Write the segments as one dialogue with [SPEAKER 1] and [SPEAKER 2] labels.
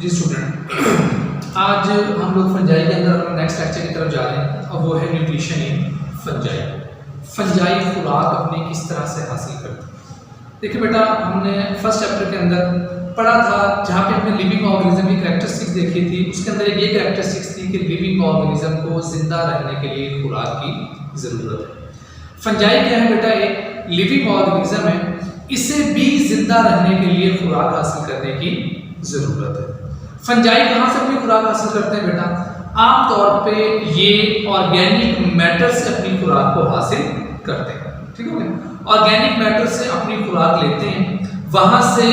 [SPEAKER 1] जी student, आज हम लोग फंजाई के अंदर नेक्स्ट लेक्चर की तरफ जा रहे हैं और वो है न्यूट्रिशन इन फंजाई। फंजाई खुराक अपनी किस तरह से हासिल करते हैं। देखिए बेटा, हमने फर्स्ट चैप्टर के अंदर पढ़ा था जहाँ पे हमने लिविंग ऑर्गेनिज्म की कैरेक्टरिस्टिक्स देखी थी। उसके अंदर एक ये कैरेक्टरिस्टिक्स थी कि लिविंग ऑर्गेनिज्म को जिंदा रहने के लिए खुराक की ज़रूरत है। फंजाई क्या है बेटा? एक लिविंग ऑर्गेनिज्म है, इसे भी जिंदा रहने के लिए खुराक हासिल करने की ज़रूरत है। फंजाई कहाँ से अपनी खुराक हासिल करते हैं बेटा? आमतौर पे ये ऑर्गेनिक मैटर से अपनी खुराक को हासिल करते हैं। ठीक है, ऑर्गेनिक मैटर से अपनी खुराक लेते हैं, वहां से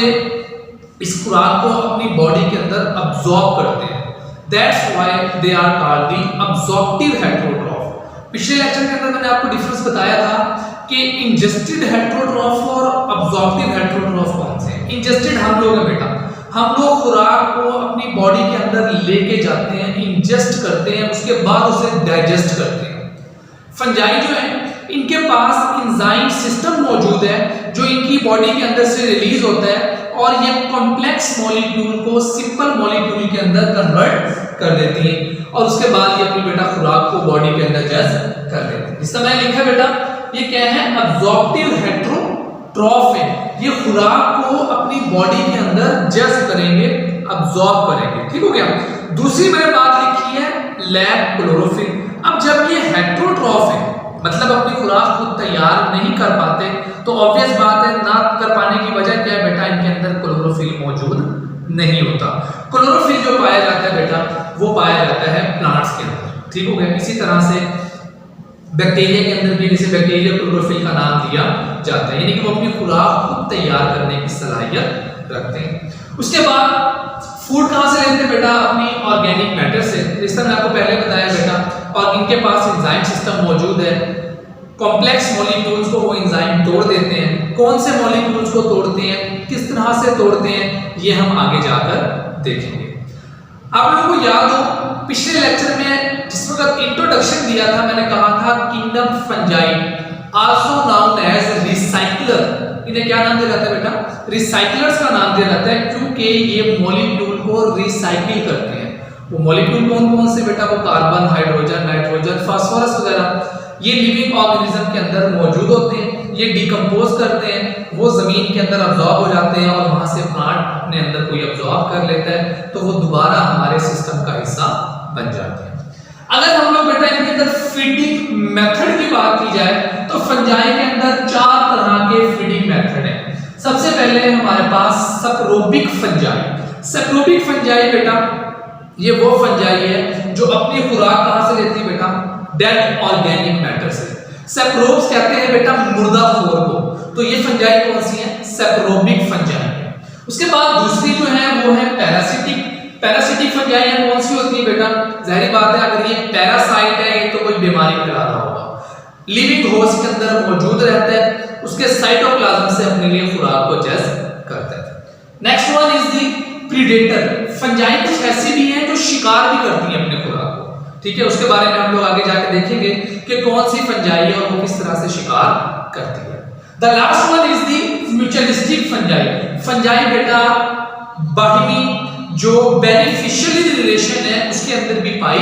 [SPEAKER 1] इस खुराक को अपनी बॉडी के अंदर अब्सॉर्ब करते हैं। That's why they are called the absorptive heterotroph. पिछले लेक्चर के अंदर मैंने आपको डिफरेंस बताया था कि इंजेस्टेड हेटेरोट्रॉफ और अब्सॉर्प्टिव हेटेरोट्रॉफ कौन से हैं। इंजेस्टेड हम लोग हैं बेटा, हम लोग खुराक को अपनी बॉडी के अंदर लेके जाते हैं, इंजेस्ट करते हैं, उसके बाद उसे डाइजेस्ट करते हैं। फंजाई जो है इनके पास एंजाइम सिस्टम मौजूद है जो इनकी बॉडी के अंदर से रिलीज होता है और ये कॉम्प्लेक्स मॉलिक्यूल को सिंपल मॉलिक्यूल के अंदर कन्वर्ट कर देती है और उसके बाद ये अपनी बेटा खुराक को बॉडी के अंदर जज्ब कर लेती है। इस समय लिखा बेटा, ये क्या है? अब्सॉर्प्टिव हेटेरोट्रॉफ है। ये खुराक को अपनी बॉडी के अंदर जज्ब करेंगे, अब्सॉर्ब करेंगे। ठीक हो गया। दूसरी मैंने बात लिखी है लैब क्लोरोफिल। अब जब ये हेटेरोट्रॉफ है, मतलब अपनी खुराक खुद तैयार नहीं कर पाते, तो ऑब्वियस बात है ना कर पाने की वजह क्या है बेटा? इनके अंदर क्लोरोफिल मौजूद नहीं होता। क्लोरोफिल जो पाया जाता है बेटा, वो पाया जाता है प्लांट्स के अंदर। ठीक हो गया। इसी तरह से बैक्टीरिया के अंदर भी जैसे बैक्टीरिया क्लोरोफिल का नाम दिया जाता है, यानी कि वो अपनी खुराक खुद तैयार करने की सलाहियत रखते हैं। उसके बाद फूड कहाँ से लेते हैं बेटा? अपनी ऑर्गेनिक मैटर से। इस तरह आपको पहले बताया बेटा, और इनके पास एंजाइम सिस्टम मौजूद है। कॉम्प्लेक्स मॉलिक्यूल्स को वो एंजाइम तोड़ देते हैं। कौन से मॉलिक्यूल्स को तोड़ते हैं, किस तरह से तोड़ते हैं, ये हम आगे जाकर देखेंगे। आप लोगों को याद हो पिछले लेक्चर में जिस वक्त इंट्रोडक्शन दिया था, मैंने कहा था kingdom fungi also known as recycler. इन्हें क्या नाम दिया जाता है बेटा? रिसाइक्लर्स का नाम दिया जाता है, क्योंकि ये मॉलिक्यूल को रिसाइकिल करते हैं। वो मॉलिक्यूल कौन कौन से बेटा? वो कार्बन, हाइड्रोजन, नाइट्रोजन, फास्फोरस वगैरह ये लिविंग ऑर्गेनिज्म के अंदर मौजूद होते हैं। ये डिकम्पोज करते हैं, वो जमीन के अंदर अब्सॉर्ब हो जाते हैं और वहां से प्लांट अपने अंदर कोई अब्सॉर्ब कर लेता है, तो वो दोबारा हमारे सिस्टम का हिस्सा बन जाते हैं। अगर हम लोग बेटा इनके अंदर फीडिंग मेथड की बात की जाए, तो फंजाई के अंदर 4 तरह के फीडिंग मेथड हैं। सबसे पहले हमारे पास सैप्रोबिक फंजाई। सैप्रोबिक फंजाई बेटा ये वो फंजाई है जो अपनी खुराक कहां से लेती है बेटा? डेड ऑर्गेनिक मैटर से। सैप्रोब्स कहते हैं बेटा मुर्दा खोर को। तो ये फंजाई कौन सी है? सैप्रोबिक फंजाई है। उसके बाद दूसरी जो है वो है पैरासिटिक। पैरासिटिक फंजाई कौन सी होती है बेटा? जाहिर बात है, अगर ये पैरासाइट है ये तो कोई बीमारी फैला रहा होगा, लिविंग होस्ट के अंदर मौजूद रहता है, उसके साइटोप्लाज्म से अपने लिए खुराक को जज्ब करता है। Next one is the predator. Fungi कुछ ऐसी भी हैं जो शिकार भी करती हैं अपने खुराक को। ठीक है, उसके बारे में हम लोग आगे जाकर देखेंगे कि कौन सी फंजाई है और वो किस तरह से शिकार करती है। The last one is the mutualistic fungi. Fungi बेटा बाहिमी जो बेनिफिशियली रिलेशन है उसके अंदर भी पाई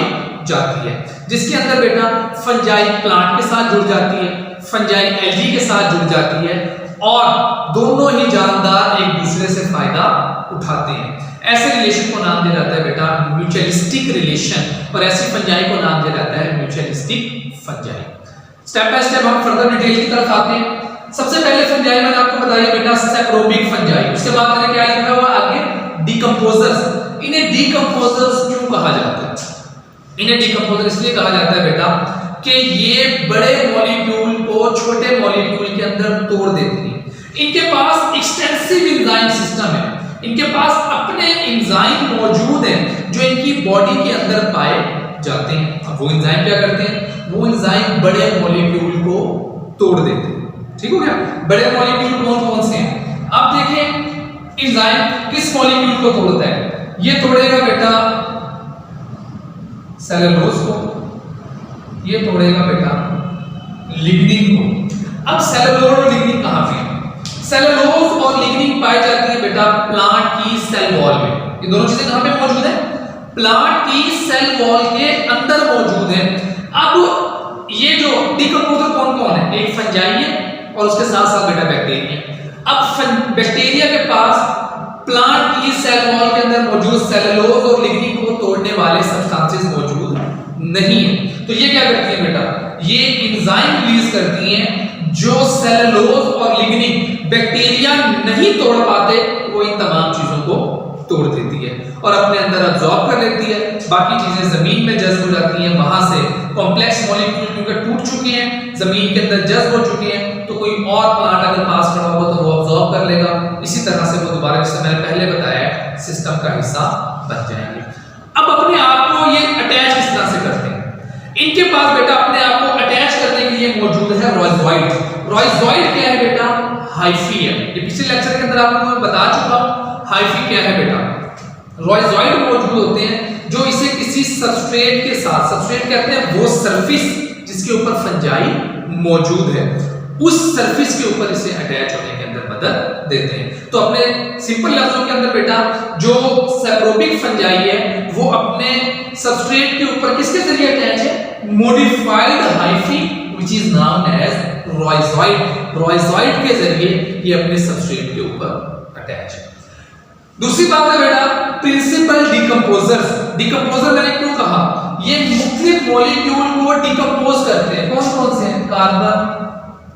[SPEAKER 1] जाती है, जिसके अंदर बेटा फंजाई प्लांट के साथ जुड़ जाती है, फंजाई एल्गी के साथ जुड़ जाती है और दोनों ही जानदार एक दूसरे से फायदा उठाते हैं। ऐसे रिलेशन को नाम दिया जाता है बेटा म्यूचुअलिस्टिक रिलेशन, और ऐसी फंजाई को नाम दिया जाता है mutualistic fungi. Step by step हम फर्दर डिटेल की तरफ आते हैं। सबसे पहले फंजाई मैंने आपको बताया बेटा सैप्रोबिक फंजाई। उसके बाद मैंने क्या लिखा हुआ आगे? डिकम्पोजर्स। इन्हें डिकम्पोजर्स क्यों कहा जाता है? इन्हें डिकम्पोजर इसलिए कहा जाता है बेटा कि ये बड़े मॉलिक्यूल को छोटे मॉलिक्यूल के अंदर तोड़ देती हैं। इनके पास एक्सटेंसिव एंजाइम सिस्टम है, इनके पास अपने एंजाइम मौजूद हैं जो इनकी बॉडी के अंदर पाए जाते हैं। अब वो एंजाइम क्या करते हैं? वो एंजाइम बड़े मॉलिक्यूल को तोड़ देते हैं। ठीक हो गया। बड़े मॉलिक्यूल कौन कौन से हैं? अब देखें एंजाइम किस मॉलिक्यूल को तोड़ता है? ये तोड़ेगा बेटा सेलुलोज को, ये तोड़ेगा बेटा लिग्निन को। अब सेलुलोज और लिग्निन कहां पे है? सेलुलोज और लिग्निन पाई जाती है बेटा प्लांट की सेल वॉल में। ये दोनों चीजें कहां पे मौजूद है? प्लांट की सेल वॉल के अंदर मौजूद है। अब ये जो डिकम्पोजर कौन कौन है? एक फंजाई है और उसके साथ साथ बेटा बैक्टीरिया। अब बैक्टीरिया के पास प्लांट की सेल वॉल के अंदर मौजूद सेलुलोज और लिग्निन को तोड़ने वाले सब्सटेंसेस मौजूद नहीं है। तो ये क्या करती है बेटा? ये एंजाइम रिलीज करती हैं जो सेलुलोज और लिग्निन बैक्टीरिया नहीं तोड़ पाते, वो इन तमाम चीजों को तोड़ देती है और अपने अंदर अब्सॉर्ब कर लेती है। बाकी चीजें जमीन में जज्ब हो जाती हैं, वहां से कॉम्प्लेक्स मॉलिक्यूल क्योंकि टूट चुके हैं, जमीन के अंदर जज्ब हो चुके हैं, तो कोई और प्लांट अगर पास खड़ा होगा तो वो अब्सॉर्ब कर लेगा। इसी तरह से वो दोबारा, जैसे मैंने पहले बताया, सिस्टम का हिस्सा बन जाएंगे। अब अपने आप को ये अटैच किस तरह से करते हैं? इनके पास बेटा अपने आप को अटैच करने के लिए मौजूद है राइजोइड। राइजोइड क्या है बेटा? हाइफी है। ये पिछले लेक्चर के अंदर आपको मैं बता चुका हूं। हाइफी क्या है बेटा? राइजोइड मौजूद होते हैं जो इसे किसी सबस्ट्रेट के साथ, सबस्ट्रेट कहते हैं वो सरफेस जिसके ऊपर फंजाई मौजूद है, उस सरफेस के ऊपर इसे अटैच होने के अंदर मदद देते हैं। तो अपने सिंपल लफ्जों के अंदर बेटा जो सैप्रोबिक फंजाई है वो अपने सबस्ट्रेट के ऊपर किसके जरिए अटैच है? Modified hyphae which is known as rhizoid. Rhizoid के जरिए ये अपने सबस्ट्रेट के ऊपर अटैच है। दूसरी बात है बेटा प्रिंसिपल डिकम्पोजर्स। डिकम्पोजर मैंने क्यों कहा? ये मुख्तलिफ मॉलिक्यूल को डिकम्पोज करते हैं। कौन कौन से हैं? Carbon,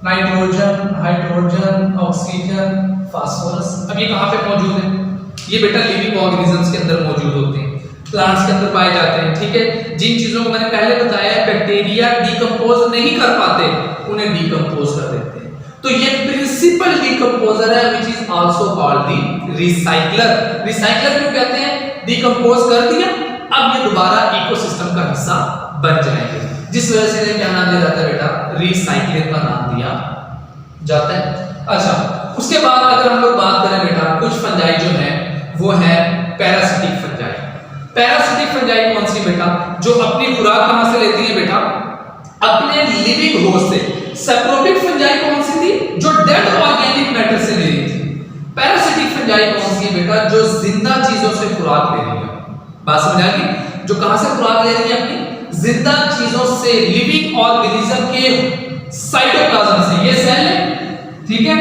[SPEAKER 1] nitrogen, hydrogen, oxygen, phosphorus. अब ये कहां पे मौजूद है? ये बेटा लिविंग ऑर्गेनिजम्स के अंदर मौजूद होते हैं, प्लांट्स के अंदर पाए जाते हैं। ठीक है, जिन चीजों को मैंने पहले बताया बैक्टीरिया डिकम्पोज नहीं कर पाते, उन्हें डिकम्पोज कर देते हैं। तो ये प्रिंसिपल डिकम्पोजर है which is also called the recycler. Recycler क्यों कहते हैं? डिकम्पोज कर दिया, अब ये दोबारा इकोसिस्टम का हिस्सा बन जाएंगे, जिस वजह से इन्हें क्या नाम दिया जाता है बेटा? रिसाइक्लर का नाम दिया जाता है। अच्छा, उसके बाद अगर हम लोग बात करें बेटा, कुछ फंजाई जो है वो है पैरासिटिक फंजाई। पैरासिटिक फंजाई कौन सी बेटा? जो अपनी खुराक कहां से लेती है बेटा? अपने लिविंग होस्ट से। सैप्रोबिक फंजाई कौन सी थी? जो डेड ऑर्गेनिक मैटर से ले रही थी। पैरासिटिक फंजाई कौन सी है बेटा? जो जिंदा चीजों से खुराक ले रही है। बात समझ आ गई? जो कहां से खुराक ले रही है? अपनी जिंदा चीजों से, लिविंग ऑर्गेनिज्म के साइटोप्लाज्म से। ये सेल है, ठीक है,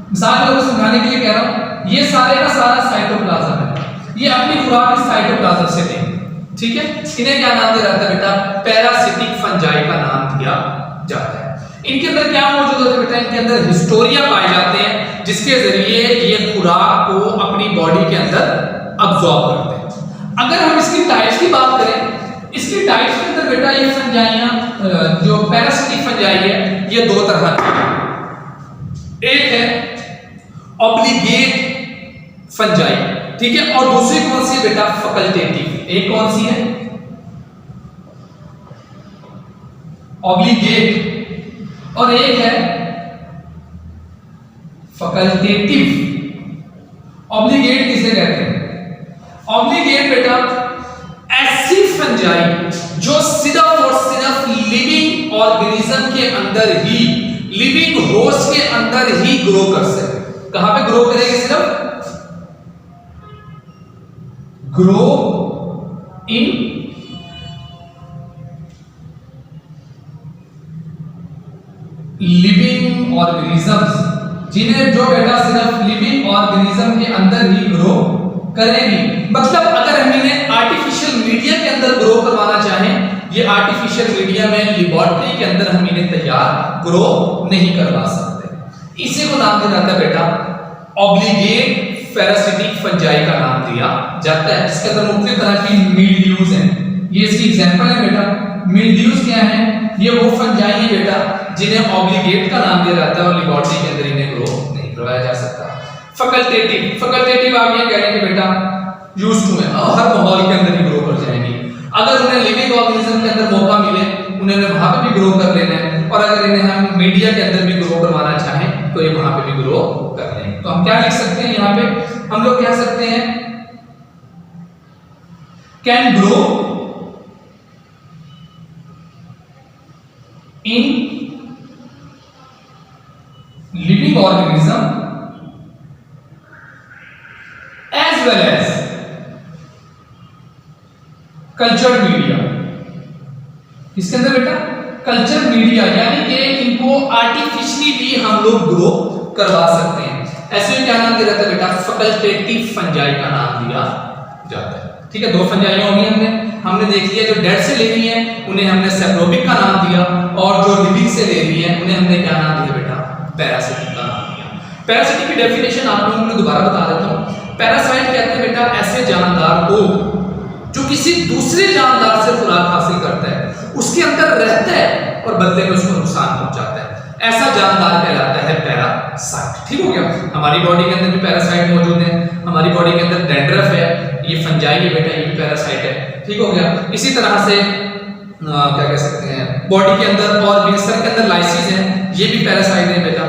[SPEAKER 1] मिसाल को समझाने के लिए कह रहा हूं, ये सारे का सारा साइटोप्लाज्म है, ये अपनी खुराक इस साइटोप्लाज्म से लेंगे। ठीक है, इन्हें क्या नाम दिया जाता है बेटा? पैरासिटिक फंजाई का नाम दिया जाता है। इनके अंदर क्या मौजूद होता है बेटा? इनके अंदर हिस्टोरिया पाए जाते हैं जिसके जरिए ये खुराक को अपनी बॉडी के अंदर अब्सॉर्ब करते हैं। अगर हम इसकी टाइप्स की बात करें, इसकी टाइप्स के अंदर बेटा ये फंजाइयां जो पैरासिटिक फंजाई है ये दो तरह की है। एक है ऑब्लिगेट फंजाई, ठीक है, और दूसरी कौन सी है बेटा? फैकल्टेटिव। एक कौन सी है? ऑब्लिगेट, और एक है फैकल्टेटिव। ऑब्लिगेट किसे कहते हैं? ऑब्लिगेट बेटा ऐसी फंजाई जो सिर्फ और सिर्फ लिविंग ऑर्गेनिज्म के अंदर ही, लिविंग होस्ट के अंदर ही ग्रो कर सके। कहां पे ग्रो करेगी? सिर्फ ग्रो इन लिविंग ऑर्गेनिजम्स, जिन्हें जो बेटा सिर्फ लिविंग ऑर्गेनिज्म के अंदर ही ग्रो करेगी। मतलब अगर हम इन्हें आर्टिफिशियल मीडिया के अंदर ग्रो करवाना चाहें, ये आर्टिफिशियल मीडिया में लेबोरेटरी के अंदर हम इन्हें तैयार ग्रो नहीं करवा सकते। इसी को नाम दिया जाता है बेटा ऑब्लिगेट पैरासिटिक फंजाई का नाम दिया जाता है, जिसके अंदर मुख्तलिफ तरह की मिल्ड्यूज हैं। ये इसकी एग्जांपल है बेटा। मिल्ड्यूज क्या है? ये वो फंजाई है बेटा जिन्हें ऑब्लिगेट का नाम दिया जाता है और लेबोरेटरी के अंदर इन्हें ग्रो नहीं करवाया जा सकता। फैकल्टेटिव, फैकल्टेटिव आप ये कह रहे हैं कि बेटा यूज टू है, हर माहौल के अंदर ही ग्रो कर जाएंगी। अगर उन्हें लिविंग ऑर्गेनिज्म के अंदर मौका मिले, उन्हें वहां पे भी ग्रो कर लेना है, और अगर इन्हें हम मीडिया के अंदर भी ग्रो करवाना चाहें तो ये वहां पे भी ग्रो कर लेंगे। तो हम क्या लिख सकते हैं यहाँ पे? हम लोग कह सकते हैं can grow in living organism as well as culture media, इसके अंदर बेटा कल्चर मीडिया, यानी कि इनको आर्टिफिशियली भी हम लोग ग्रो करवा सकते हैं। ऐसे में क्या नाम दिया जाता है बेटा, फैकल्टेटिव फंजाई का नाम दिया जाता है। ठीक है, दो फंजाइयां होंगी, हमने देख लिया, जो डेड से ले रही है उन्हें हमने सैप्रोबिक का नाम दिया, और जो लिविंग से ले रही है उन्हें हमने क्या नाम दिया बेटा, पैरासिटिक का नाम दिया। पैरासिटिक की डेफिनेशन आप लोगों को दोबारा बता देता हूं। पैरासाइट कहते हैं बेटा ऐसे जानदार को जो किसी दूसरे जानदार से खुराक हासिल करता है, उसके अंदर रहता है और बदले में उसको नुकसान पहुंचाता है, ऐसा जानदार कहलाता है पैरासाइट। ठीक हो गया। हमारी बॉडी के अंदर भी पैरासाइट मौजूद है, हमारी बॉडी के अंदर डैंड्रफ है, ये फंजाई है बेटा, ये भी पैरासाइट है। ठीक हो गया। इसी तरह से क्या कह सकते हैं, बॉडी के अंदर और बिस्तर के अंदर लाइसिस है, ये भी पैरासाइट है बेटा।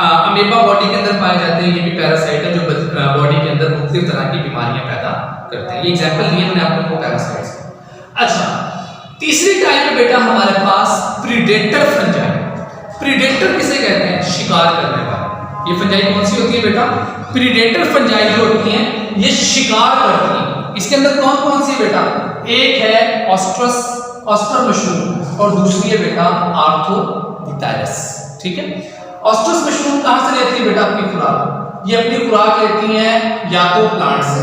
[SPEAKER 1] अमीबा बॉडी के अंदर पाए जाते हैं, ये भी पैरासाइट है, जो बॉडी के अंदर मुख्तलिफ तरह की बीमारियां पैदा करते हैं। ये एग्जांपल दिए मैंने आप लोगों को पैरासाइट्स। अच्छा, तीसरी टाइप है बेटा हमारे पास प्रीडेटर फंजाई। प्रीडेटर किसे कहते हैं, शिकार करने वाले। ये फंजाई कौन सी होती है बेटा, प्रीडेटर फंजाई जो होती हैं ये शिकार करती हैं। इसके अंदर कौन कौन सी है बेटा, एक है ऑस्टर मशरूम और दूसरी है बेटा आर्थ्रोबुटायरस। ठीक है, ऑस्ट्रस मशरूम कहां से लेती है बेटा अपनी खुराक, ये अपनी खुराक लेती हैं या तो प्लांट से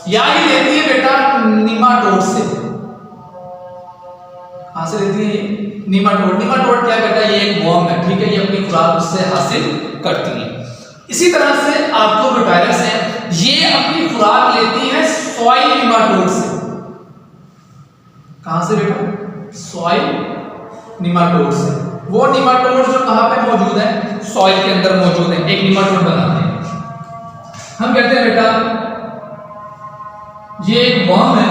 [SPEAKER 1] या ही लेती है बेटा निमाटोड से। कहां से लेती है ये, निमाटोड। निमाटोड क्या बेटा, ये एक वर्म है। ठीक है, ये अपनी खुराक उससे हासिल करती है। इसी तरह से आर्थ्रोबुटायरस है, ये अपनी खुराक लेती है सॉइल निमाटोड से। कहां से बेटा, सॉइल निमाटोड से। वो निमाटोड जो कहां पे मौजूद है, सॉइल के अंदर मौजूद है, एक निमाटोड बनाते हैं। हम कहते हैं बेटा ये एक वर्म है,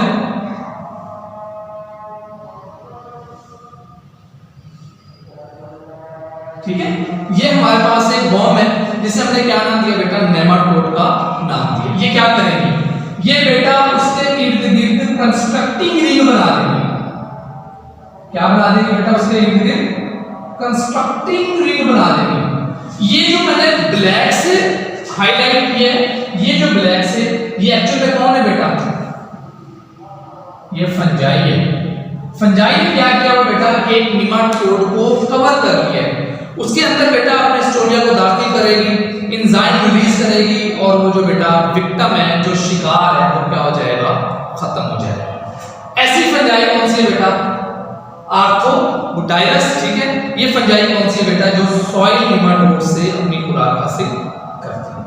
[SPEAKER 1] ठीक है, ये हमारे पास एक वर्म है जिसे हमने क्या नाम दिया बेटा, नेमाटोड का नाम दिया। ये क्या करेंगे, ये बेटा उसके इर्द गिर्द कंस्ट्रक्टिंग रिंग बना देंगे। क्या बना देंगे बेटा, उसके इर्द गिर्द कंस्ट्रक्टिंग रिंग बना देंगे। ये जो मैंने ब्लैक से हाईलाइट किया है, ये जो ब्लैक से, ये एक्चुअल में कौन है बेटा, ये फंजाई है। फंजाई ने क्या किया वो बेटा, एक निमाटोड को कवर कर लिया है, उसके अंदर बेटा अपने स्टोरिया को दाखिल करेगी, एंजाइम रिलीज करेगी, और वो जो बेटा विक्टिम है, जो शिकार है, वो क्या हो जाएगा, खत्म हो जाएगा। ऐसी फंजाई कौन सी है बेटा, आर्थ्रोबुटायरस। ठीक है, ये फंजाई कौन सी है बेटा, जो सॉइल निमाटोड से अपनी खुराक हासिल करती है।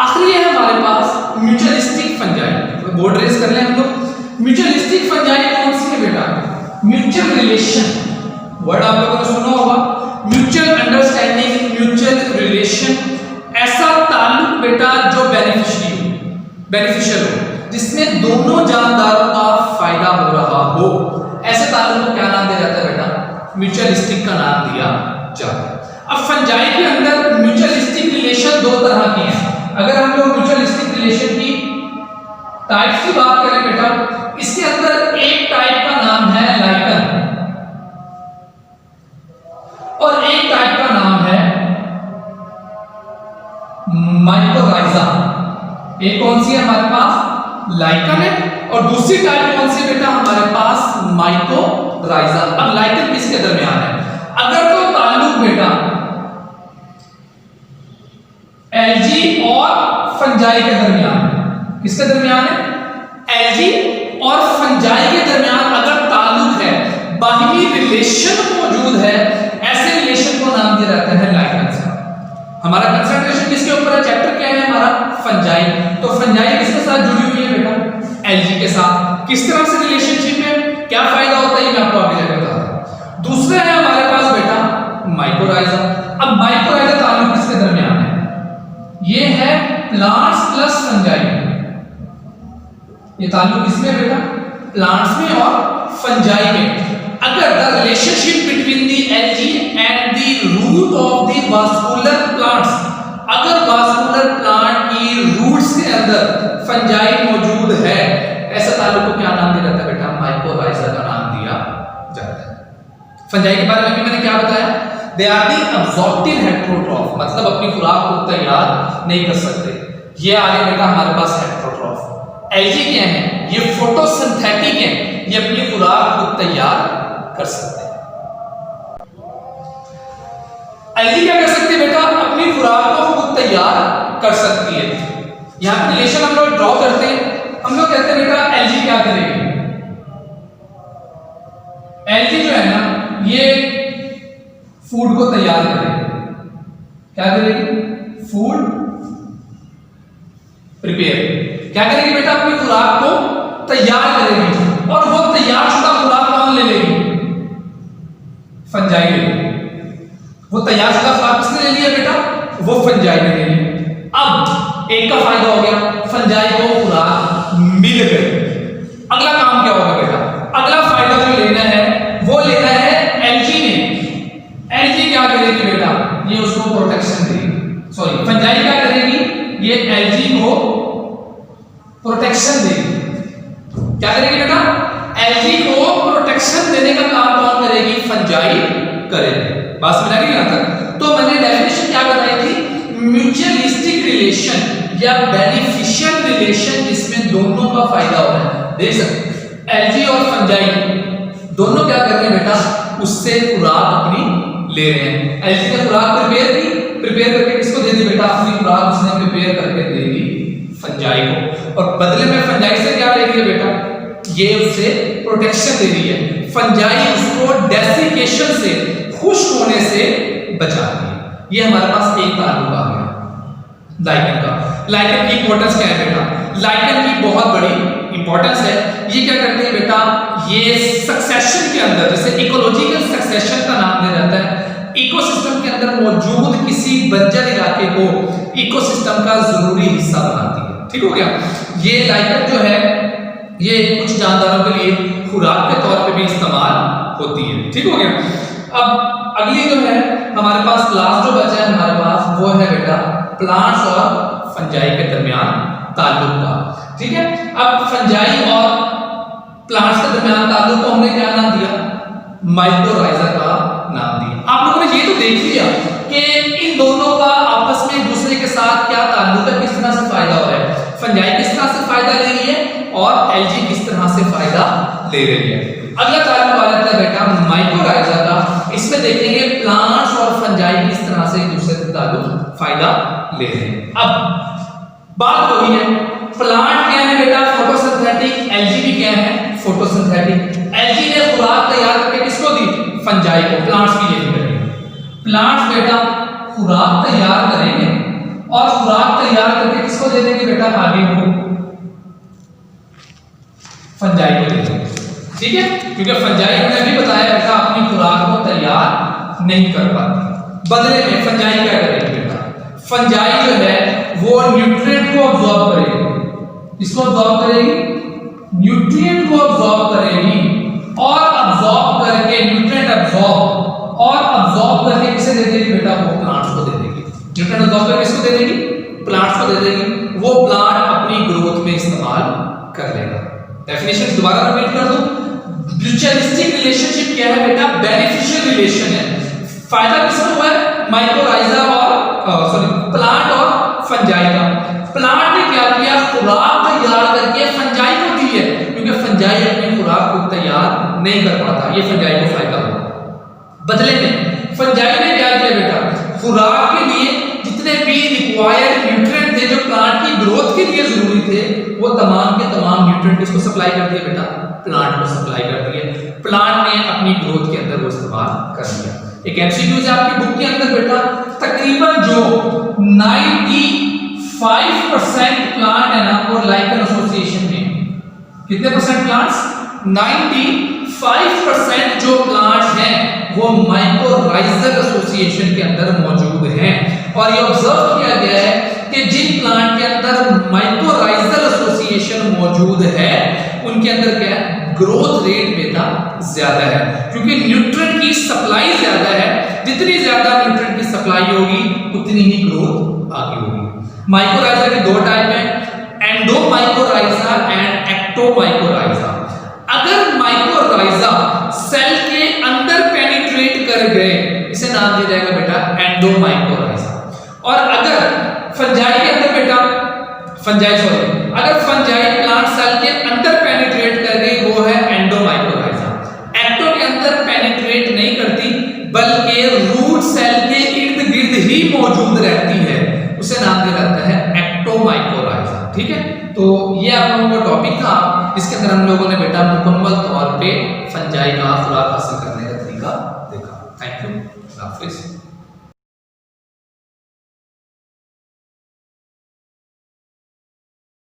[SPEAKER 1] आखिरी है हमारे पास म्यूचुअलिस्टिक फंजाई। बोर्ड रेस कर ले हम लोग। म्यूचुअलिस्टिक फंजाई कौन सी है बेटा, म्यूचुअल रिलेशन, वर्ड आप लोगों ने सुना होगा, म्यूचुअल अंडरस्टैंडिंग, म्यूचुअल रिलेशन, ऐसा ताल्लुक बेटा जो बेनिफिशियल हो, जिसमें दोनों जानदारों का फायदा हो रहा हो, ऐसे ताल्लुक को क्या नाम दिया जाता है बेटा, म्यूचुअलिस्टिक का नाम दिया जाता है। अब फंजाई के अंदर म्यूचुअलिस्टिक रिलेशन दो तरह की हैं। अगर हम लोग म्यूचुअलिस्टिक रिलेशन की टाइप्स की बात करें बेटा, इसके अंदर एक टाइप का नाम है लाइकन और एक टाइप का नाम है माइकोराइजा। एक कौन सी है हमारे पास, लाइकन है, और दूसरी टाइप कौन सी बेटा हमारे पास, माइकोराइजा। अब लाइकन किसके दरमियान है, अगर तो ताल्लुक बेटा एल्गी और फंजाई के दरमियान है, किसके दरमियान है, एल्गी और फंजाई के दरमियान अगर ताल्लुक है, बाहिमी रिलेशन मौजूद है, ऐसे रिलेशन को नाम दिया जाता है लाइकन से। हमारा कंसंट्रेशन किसके ऊपर है, चैप्टर क्या है हमारा, फंजाई। तो फंजाई किसके साथ जुड़ी हुई है बेटा, एल्गी के साथ। किस तरह से रिलेशनशिप है, क्या फायदा होता है, ये मैं आपको आगे जाकर बताता हूं। दूसरा है हमारे पास बेटा माइकोराइजा। अब माइकोराइजा ताल्लुक किसके दरमियान है, ये है प्लांट्स प्लस फंजाई। ये ताल्लुक किसमें बेटा, प्लांट्स में और फंजाई में। अगर the relationship between the algae and the root of the vascular plants, अगर वास्कुलर प्लांट की रूट्स के अंदर फंजाई मौजूद है, ऐसा ताल्लुक को क्या नाम दिया जाता है बेटा, माइकोराइजा का नाम दिया जाता है। फंजाई के बारे में भी मैंने क्या बताया, दे आर द अब्जॉर्प्टिव हेटेरोट्रॉफ, मतलब अपनी खुराक को तैयार नहीं कर सकते। ये आ गए बेटा हमारे पास हेटेरोट्रॉफ। एल्गी क्या है, ये फोटोसिंथेटिक हैं, ये अपनी खुराक खुद तैयार कर सकते हैं। एलजी क्या कर सकती है बेटा, अपनी खुराक को खुद तैयार कर सकती है। यहां पे रिलेशन हम लोग ड्रॉ करते हैं, हम लोग कहते हैं बेटा एलजी क्या करेगी, एलजी जो है ना ये फूड को तैयार करेगी। क्या करेगी, फूड प्रिपेयर, क्या करेगी बेटा, अपनी खुराक को तैयार करेगी। और वो तैयार शुदा खुराक कौन ले लेगी, फंजाई ले लेगी। वो तैयार शुदा खुराक किसने ले लिया बेटा, वो फंजाई ने ले ली। अब एक का फायदा हो गया, फंजाई को खुराक मिल गई। अगला काम क्या होगा बेटा, अगला फायदा जो लेना है वो लेना है एलजी ने। एलजी क्या करेगी बेटा, ये उसको प्रोटेक्शन देगी, सॉरी फंजाई क्या करेगी, ये एलजी को प्रोटेक्शन देगी। क्या करेगी बेटा, एलजी को प्रोटेक्शन देने का काम कौन करेगी, फंजाई करेगी। बात समझ आ गई यहां तक। तो मैंने डेफिनेशन क्या बताई थी, म्यूचुअलिस्टिक रिलेशन या बेनिफिशियल रिलेशन जिसमें दोनों का फायदा हो रहा है। देख सकते एलजी और फंजाई दोनों क्या कर रहे हैं बेटा, उससे खुराक अपनी ले रहे हैं। एलजी ने खुराक प्रिपेयर करके किसको दे दी बेटा, अपनी खुराक उसने प्रिपेयर करके दे दी फंजाई को। और बदले में फंजाई से क्या ले रही है बेटा, ये उससे प्रोटेक्शन दे रही है। फंजाई उसको डेसिकेशन से, खुश्क होने से बचाती है। ये हमारे पास एक ताल्लुक आ गया लाइकन का। लाइकन की इंपॉर्टेंस क्या है बेटा, लाइकन की बहुत बड़ी इंपॉर्टेंस है। ये क्या करते हैं बेटा, ये सक्सेशन के अंदर, जैसे इकोलॉजिकल सक्सेशन का नाम दे जाता है, इकोसिस्टम के अंदर मौजूद किसी बंजर इलाके को इकोसिस्टम का जरूरी हिस्सा बनाती है। ठीक हो गया। ये लाइकन जो है ये कुछ जानदारों के लिए खुराक के तौर पे भी इस्तेमाल होती है। ठीक हो गया। अब अगली जो है हमारे पास लास्ट जो बचा है हमारे पास, वो है बेटा प्लांट्स और फंजाई के दरमियान ताल्लुक का। ठीक है। अब फंजाई और प्लांट्स के दरमियान ताल्लुक को हमने क्या नाम दिया, माइकोराइजा का नाम दिया। आप लोगों ने ये तो देख लिया कि इन दोनों का आपस में एक दूसरे के साथ क्या ताल्लुक है, किस तरह से फायदा हो रहा है। फंजाई किस तरह से फायदा ले रही है और एलजी किस तरह से फायदा ले रही है। अगला ताल्लुक आ जाता है बेटा माइकोराइजा का। इसमें देखेंगे प्लांट्स और फंजाई किस तरह से एक दूसरे से ताल्लुक फायदा ले रहे हैं। अब बात वही है, प्लांट क्या है बेटा, फोटोसिंथेटिक, एलजी भी क्या है, फोटोसिंथेटिक। एलजी ने खुराक तैयार करके किसको दी, फंजाई को। प्लांट्स भी यही करेंगे, प्लांट्स बेटा खुराक तैयार करेंगे और खुराक तैयार करके किसको दे देंगे बेटा, आगे को फंजाई को दे देंगे। ठीक है, क्योंकि फंजाई हमने भी बताया बेटा अपनी खुराक को तैयार नहीं कर पाती। बदले में फंजाई क्या करेगी बेटा, फंजाई जो है वो न्यूट्रिएंट को अब्सॉर्ब करेगी। इसको अब्सॉर्ब करेगी, न्यूट्रिएंट को अब्सॉर्ब करेगी और अब्सॉर्ब करके न्यूट्रिएंट अब्सॉर्ब और अब्सॉर्ब करके किसे दे देगी बेटा, वो प्लांट्स को दे देगी। न्यूट्रिएंट अब्सॉर्ब करके किसको दे देगी, प्लांट्स को दे देगी। वो प्लांट अपनी ग्रोथ में इस्तेमाल कर लेगा। डेफिनेशन दोबारा रिपीट कर दूं, म्यूचुअलिस्टिक रिलेशनशिप क्या है बेटा, बेनिफिशियल रिलेशन है। फायदा किसको हुआ है, माइकोराइजा और प्लांट और फंजाई का। प्लांट ने क्या किया, खुराक तैयार करके फंजाई को दी है, क्योंकि फंजाई अपनी खुराक को तैयार नहीं कर पाता, ये फंजाई को फायदा हुआ। बदले में फंजाई ने क्या किया बेटा, खुराक के लिए जितने भी रिक्वायर्ड न्यूट्रिएंट थे जो प्लांट की ग्रोथ के लिए जरूरी थे, वो तमाम के तमाम न्यूट्रिएंट किसको सप्लाई कर दिए बेटा, प्लांट को सप्लाई कर दिए। प्लांट ने अपनी ग्रोथ के अंदर वो इस्तेमाल कर दिया। एक एमसीक्यू है आपकी बुक के अंदर बेटा, तकरीबन जो 95% प्लांट है ना वो लाइकन एसोसिएशन में, कितने परसेंट प्लांट्स, 95% जो प्लांट्स हैं वो माइकोराइजल एसोसिएशन के अंदर मौजूद हैं। और ये ऑब्जर्व किया गया है कि जिन प्लांट के अंदर माइकोराइजल एसोसिएशन मौजूद है उनके अंदर क्या है, ग्रोथ रेट बेटा ज्यादा है, क्योंकि न्यूट्रिएंट की सप्लाई ज्यादा है। जितनी ज्यादा न्यूट्रिएंट की सप्लाई होगी उतनी ही ग्रोथ आगे होगी। माइकोराइजा के दो टाइप हैं, एंडोमाइकोराइजा एंड एक्टोमाइकोराइजा। अगर माइकोराइजा सेल के अंदर पेनिट्रेट कर गए, इसे नाम दिया जाएगा बेटा एंडोमाइकोराइजा। और अगर फंजाई के अंदर बेटा फंजाई सॉरी, अगर फंजाई प्लांट सेल के अंदर पेनिट्रेट कर गई वो है एंडोमाइकोराइजा। एक्टो के अंदर पेनिट्रेट नहीं करती बल्कि रूट सेल के इर्द गिर्द ही मौजूद रहती है, उसे नाम दिया जाता है एक्टोमाइकोराइजा। ठीक है, तो ये आप लोगों का टॉपिक था जिसके अंदर हम लोगों ने बेटा मुकम्मल तौर पे फंजाई का खुराक हासिल करने का तरीका देखा। Thank you, Hafiz.